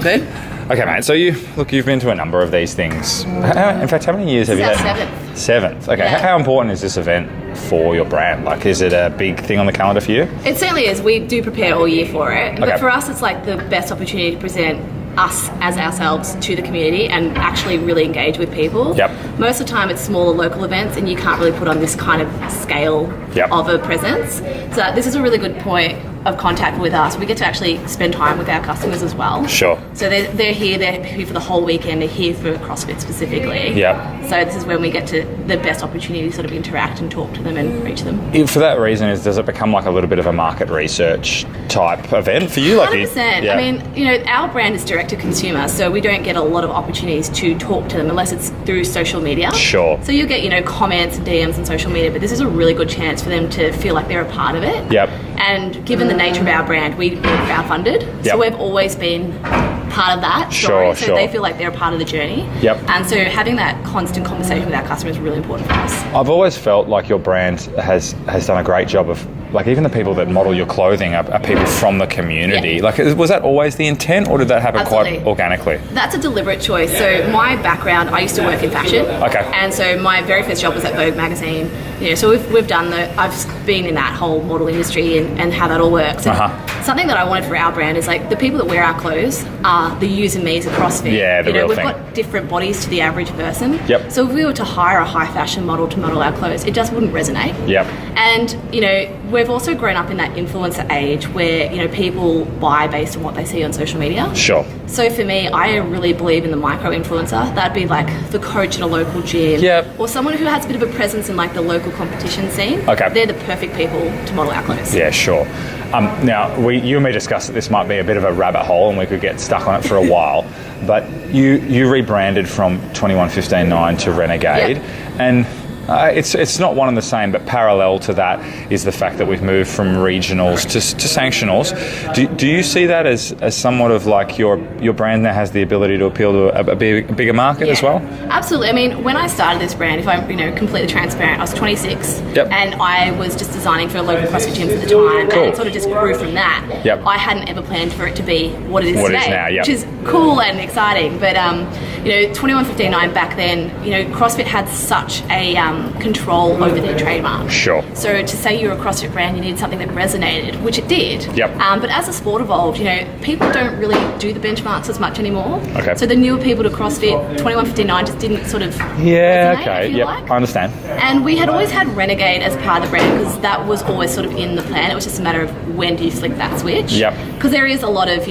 good. Okay, mate. So you've been to a number of these things. In fact, how many years have you had? Seventh. Seventh. Okay. Yeah. How important is this event for your brand? Like, is it a big thing on the calendar for you? It certainly is. We do prepare all year for it. Okay. But for us, it's like the best opportunity to present us as ourselves to the community and actually really engage with people. Yep. Most of the time it's smaller local events and you can't really put on this kind of scale Yep. of a presence. So this is a really good point of contact with us. We get to actually spend time with our customers as well. Sure. So they're here for the whole weekend, they're here for CrossFit specifically. Yep. So this is when we get to the best opportunity to sort of interact and talk to them and reach them. For that reason, does it become like a little bit of a market research type event for you? 100%. Yeah. I mean, our brand is direct to consumer, so we don't get a lot of opportunities to talk to them unless it's through social media. Sure. So you get, comments and DMs on social media, but this is a really good chance for them to feel like they're a part of it. Yep. And given the nature of our brand, we're crowdfunded, Yep. so we've always been part of that story, so they feel like they're a part of the journey. Yep. And so having that constant conversation with our customers is really important for us. I've always felt like your brand has done a great job of, like, even the people that model your clothing are people from the community. Yeah. Like, was that always the intent, or did that happen Absolutely. quite organically? That's a deliberate choice. So my background, I used to work in fashion. Okay. And so my very first job was at Vogue magazine. So we've done I've been in that whole model industry and how that all works. And something that I wanted for our brand is like the people that wear our clothes are the yous and me's of CrossFit. Yeah, the real we've thing. got different bodies to the average person. Yep. So if we were to hire a high fashion model to model our clothes, it just wouldn't resonate. Yep. And we've also grown up in that influencer age where people buy based on what they see on social media. Sure. So for me, I really believe in the micro influencer. That'd be like the coach at a local gym, Yep. or someone who has a bit of a presence in like the local competition scene. Okay. They're the perfect people to model our clothes. Yeah, sure. Now, you and me discussed that this might be a bit of a rabbit hole and we could get stuck on it for a while, but you rebranded from 21-15-9 to Renegade, Yep. and it's not one and the same, but parallel to that is the fact that we've moved from regionals to sanctionals. Do you see that as somewhat of like your brand now has the ability to appeal to a bigger market as well? Absolutely. I mean, when I started this brand, if I'm completely transparent, I was 26, Yep. and I was just designing for local CrossFit gyms at the time, Cool. and it sort of just grew from that. Yep. I hadn't ever planned for it to be what it is What it today, is now, yep. which is cool and exciting. But 21-15-9 back then, CrossFit had such a control over their trademark. Sure. So to say you're a CrossFit brand, you need something that resonated, which it did. Yep. But as the sport evolved, people don't really do the benchmarks as much anymore. Okay. So the newer people to CrossFit, 21-15-9 just didn't sort of Yeah, resonate, okay. I feel Yep, like. I understand. And we had always had Renegade as part of the brand because that was always sort of in the plan. It was just a matter of when do you flick that switch. Yep. Because there is a lot of,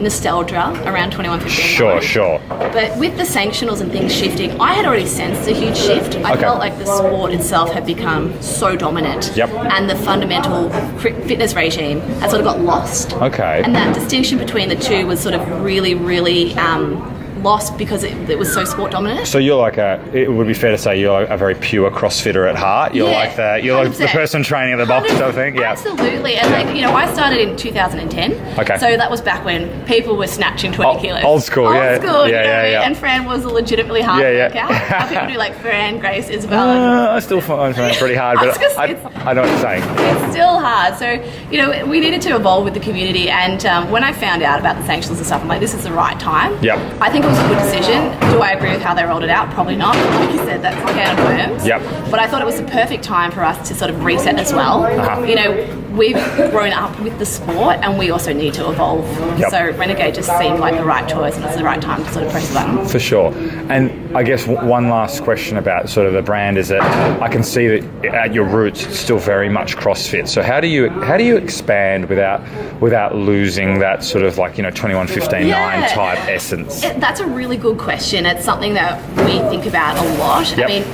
nostalgia around 21-15-9. Sure. But with the sanctionals and things shifting, I had already sensed a huge shift. I Okay. felt like the sport itself had become so dominant. Yep. And the fundamental fitness regime had sort of got lost. Okay. And that distinction between the two was sort of really, really lost because it was so sport dominant. So you're like it would be fair to say you're a very pure CrossFitter at heart. You're like the person training at the box sort of thing. Yeah. Absolutely. And I started in 2010. Okay. So that was back when people were snatching 20 kilos. Old school, yeah. Old school, Yeah. And Fran was a legitimately hard workout. People do like Fran, Grace, Isabella. I still find it pretty hard, but I know what you're saying. It's still hard. So, we needed to evolve with the community. And when I found out about the sanctions and stuff, I'm like, this is the right time. Yep. I think it was a good decision. Do I agree with how they rolled it out? Probably not. Like you said, that's a can of worms. Yep. But I thought it was the perfect time for us to sort of reset as well. We've grown up with the sport and we also need to evolve. Yep. So Renegade just seemed like the right choice and it's the right time to sort of press the button. For sure. And I guess one last question about sort of the brand is that I can see that at your roots it's still very much CrossFit. So how do you expand without losing that sort of like 21-15-9 type essence? That's a really good question. It's something that we think about a lot. Yep. I mean,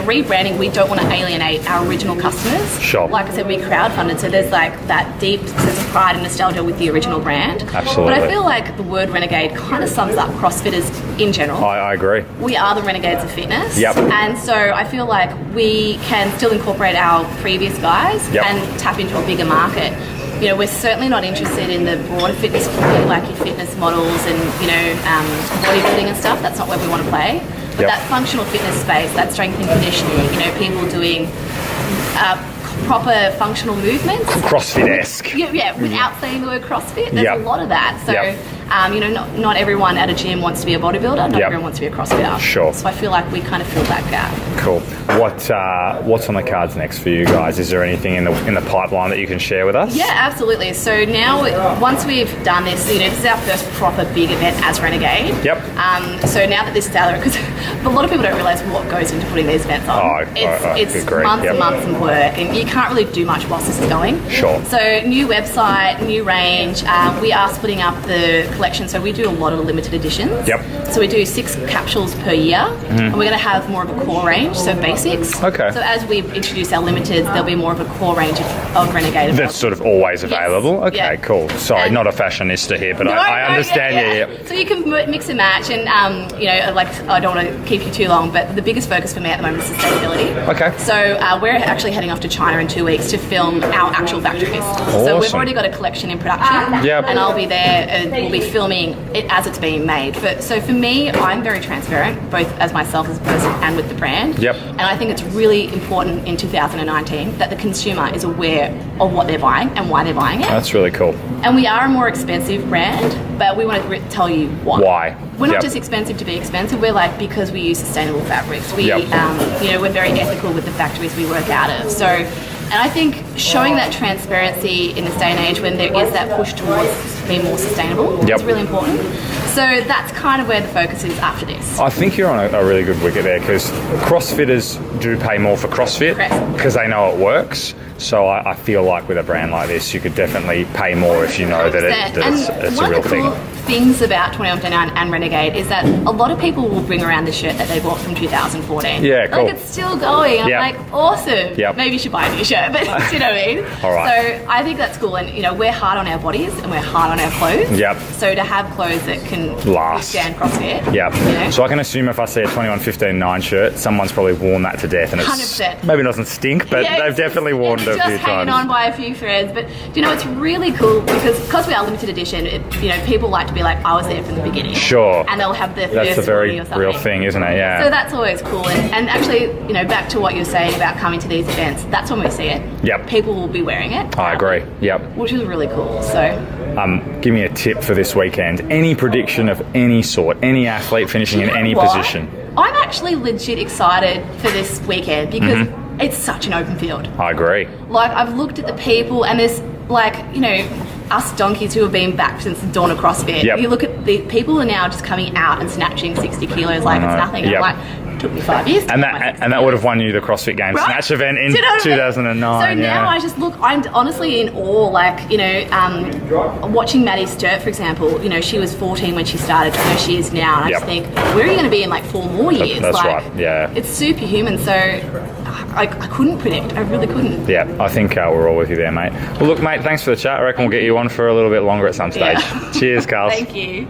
rebranding, we don't want to alienate our original customers. Sure. Like I said, we crowdfunded, so there's like that deep sense of pride and nostalgia with the original brand. Absolutely. But I feel like the word Renegade kind of sums up CrossFitters in general. I agree. We are the renegades of fitness. Yep. And so I feel like we can still incorporate our previous guys Yep. and tap into a bigger market. We're certainly not interested in the broader fitness market, like your fitness models and, bodybuilding and stuff. That's not where we want to play. But that functional fitness space, that strength and conditioning, people doing proper functional movements. CrossFit-esque. Yeah, without saying the word CrossFit, there's a lot of that. So Not everyone at a gym wants to be a bodybuilder. Not Yep. everyone wants to be a CrossFitter. Sure. So I feel like we kind of fill that gap. Cool. What's on the cards next for you guys? Is there anything in the pipeline that you can share with us? Yeah, absolutely. So now, once we've done this, this is our first proper big event as Renegade. Yep. So now that this is out there, because a lot of people don't realise what goes into putting these events on. It's agree. months Yep. and months of work, and you can't really do much whilst this is going. Sure. So new website, new range. We are splitting up the collection, so we do a lot of limited editions. Yep. So we do 6 capsules per year, and we're going to have more of a core range, so basics. Okay. So as we introduce our limiteds, there'll be more of a core range of Renegade. That's sort of always available. Yes. Okay, Yeah. cool. Sorry, And- not a fashionista here, but I understand. Yeah. So you can mix and match, and I don't want to keep you too long, but the biggest focus for me at the moment is sustainability. Okay. So we're actually heading off to China in 2 weeks to film our actual factories. So we've Awesome. already got a collection in production, Yep. and I'll be there, and we'll be filming it as it's being made. So for me, I'm very transparent, both as myself as a person and with the brand. Yep. And I think it's really important in 2019 that the consumer is aware of what they're buying and why they're buying it. That's really cool. And we are a more expensive brand, but we want to tell you why. Why? We're not Yep. just expensive to be expensive. We're because we use sustainable fabrics. We, Yep. we're very ethical with the factories we work out of. So, and I think showing that transparency in this day and age when there is that push towards being more sustainable Yep. is really important. So that's kind of where the focus is after this. I think you're on a really good wicket there, because CrossFitters do pay more for CrossFit Correct. because they know it works. So I feel like with a brand like this, you could definitely pay more if you know that it's one a real of the cool thing. things about 2159 and Renegade is that a lot of people will bring around the shirt that they bought from 2014. Yeah, cool. Like, it's still going. Yep. I'm like, awesome. Yep. Maybe you should buy a new shirt, but do you know what I mean? All right. So I think that's cool. And, we're hard on our bodies and we're hard on our clothes. Yep. So to have clothes that can Last. withstand CrossFit. Yeah. So I can assume if I see a 21-15-9 shirt, someone's probably worn that to death, and it's 100%. maybe doesn't stink, but Yeah, they've definitely worn it a it's few just hanging times. on by a few threads, but it's really cool because we are limited edition. People like to be like, I was there from the beginning. Sure. And they'll have their That's first a very body or something. real thing, isn't it? Yeah. So that's always cool. And actually, back to what you're saying about coming to these events, that's when we see it. Yep. People will be wearing it. I agree. Yep. Which is really cool. So Give me a tip for this weekend. Any prediction of any sort, any athlete finishing in any what? position. I'm actually legit excited for this weekend because Mm-hmm. it's such an open field. I agree. I've looked at the people, and there's us donkeys who have been back since the dawn of CrossFit. Yep. You look at the people are now just coming out and snatching 60 kilos like it's nothing. Yep. I'm like, it took me 5 years. And that would have won you the CrossFit Games Right? Snatch event in Do you know what I mean? 2009. So now I just look, I'm honestly in awe. Watching Maddie Sturt, for example, she was 14 when she started, so she is now. And I just think, where are you going to be in 4 more years? That's right, yeah. It's superhuman, so I couldn't predict. I really couldn't. Yeah, I think we're all with you there, mate. Well, look, mate, thanks for the chat. I reckon we'll get you on for a little bit longer at some stage. Yeah. Cheers, Carlz. Thank you.